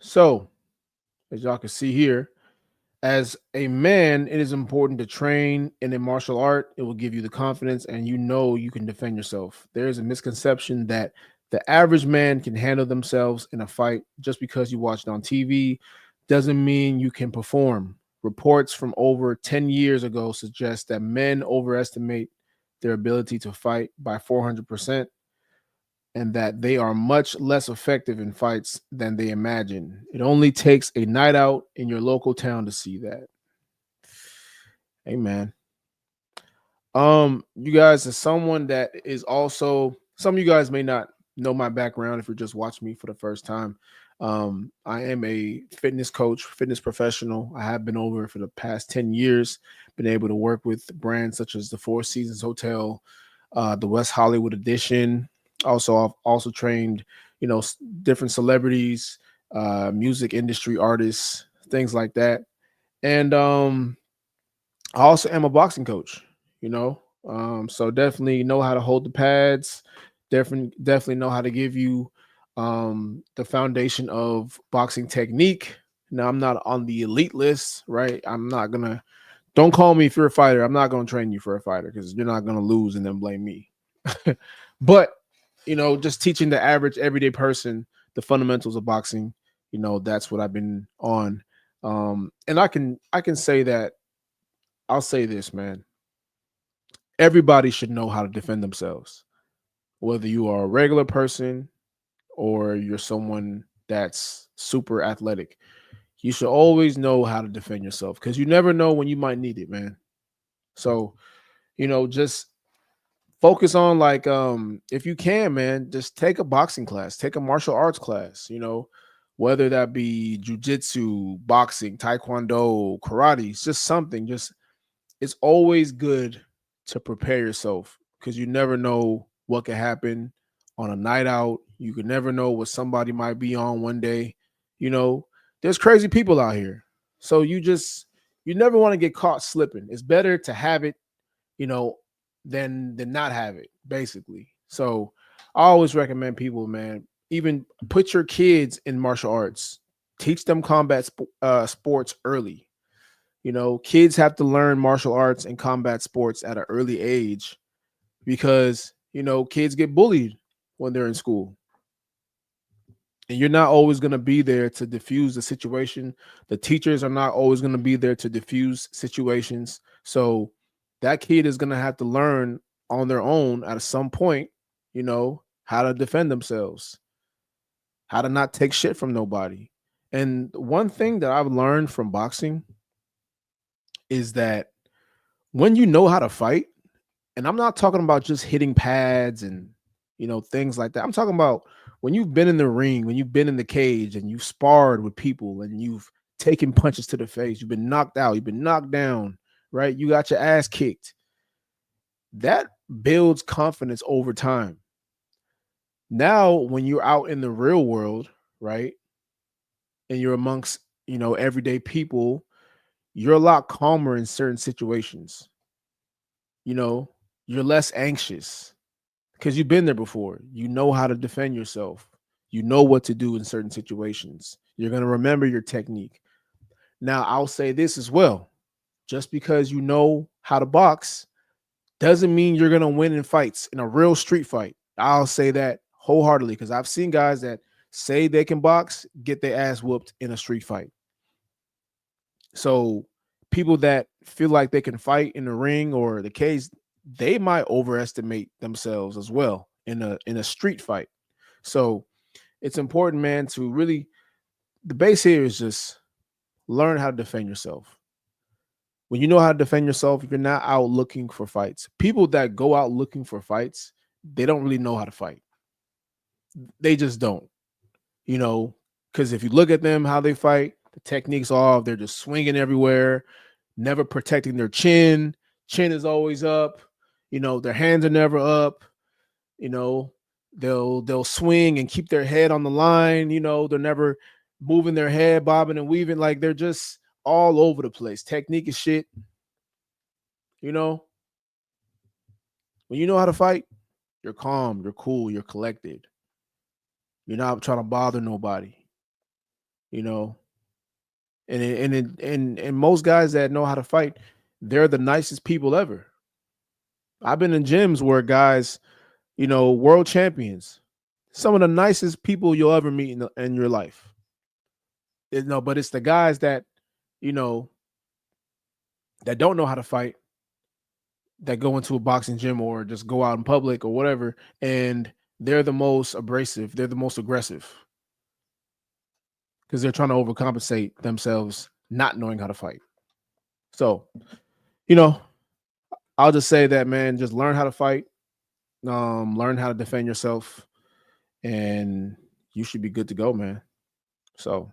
So, as y'all can see here, as a man, it is important to train in a martial art. It will give you the confidence and you know you can defend yourself. There is a misconception that the average man can handle themselves in a fight just because you watch it on TV doesn't mean you can perform. Reports from over 10 years ago suggest that men overestimate their ability to fight by 400% and that they are much less effective in fights than they imagine. It only takes a night out in your local town to see that. Hey man. You guys, as someone that is also some of you guys may not know my background if you're just watching me for the first time. I am a fitness coach, fitness professional. I have been over for the past 10 years, been able to work with brands such as the Four Seasons Hotel, the West Hollywood Edition. Also, I've also trained, different celebrities, music industry artists, things like that. And I also am a boxing coach, you know. So definitely know how to hold the pads, definitely know how to give you the foundation of boxing technique. Now I'm not on the elite list, right? I'm not gonna don't call me if you're a fighter. I'm not gonna train you for a fighter because you're not gonna lose and then blame me. But just teaching the average everyday person the fundamentals of boxing, that's what I've been on. And I can say that I'll say this, man. Everybody should know how to defend themselves, whether you are a regular person or you're someone that's super athletic. You should always know how to defend yourself because you never know when you might need it, man. So, just focus on like if you can, man, just take a boxing class, take a martial arts class, whether that be jujitsu, boxing, taekwondo, karate, it's just something. Just it's always good to prepare yourself because you never know what could happen on a night out. You could never know what somebody might be on one day. You know, there's crazy people out here. So you never want to get caught slipping. It's better to have it, you know, than not have it, basically. So I always recommend people, man, even put your kids in martial arts. Teach them sports early. Kids have to learn martial arts and combat sports at an early age because, kids get bullied when they're in school. And you're not always going to be there to diffuse the situation. The teachers are not always going to be there to diffuse situations. So that kid is going to have to learn on their own at some point, how to defend themselves, how to not take shit from nobody. And one thing that I've learned from boxing is that when you know how to fight, and I'm not talking about just hitting pads and things like that. I'm talking about when you've been in the ring, when you've been in the cage and you've sparred with people and you've taken punches to the face, you've been knocked out, you've been knocked down, right? You got your ass kicked. That builds confidence over time. Now, when you're out in the real world, right, and you're amongst, everyday people, you're a lot calmer in certain situations. You know, you're less anxious because you've been there before. You know how to defend yourself. You know what to do in certain situations. You're going to remember your technique. Now, I'll say this as well. Just because you know how to box doesn't mean you're going to win in fights, in a real street fight. I'll say that wholeheartedly because I've seen guys that say they can box get their ass whooped in a street fight. So, people that feel like they can fight in the ring or the cage, they might overestimate themselves as well in a street fight. So it's important, man, to really the base here is just learn how to defend yourself. When you know how to defend yourself, you're not out looking for fights. People that go out looking for fights, they don't really know how to fight. They just don't, you know, because if you look at them, how they fight, the techniques off, they're just swinging everywhere, never protecting their chin. Chin is always up. Their hands are never up. You know, they'll swing and keep their head on the line. They're never moving their head, bobbing and weaving. Like they're just all over the place. Technique is shit. You know, when you know how to fight, you're calm, you're cool, you're collected. You're not trying to bother nobody. you know. And most guys that know how to fight, they're the nicest people ever. I've been in gyms where guys, world champions, some of the nicest people you'll ever meet in your life. No, but it's the guys that, you know, that don't know how to fight, that go into a boxing gym or just go out in public or whatever, and they're the most abrasive, they're the most aggressive because they're trying to overcompensate themselves not knowing how to fight. So, you know, I'll just say that, man, just learn how to fight, learn how to defend yourself, and you should be good to go, man. So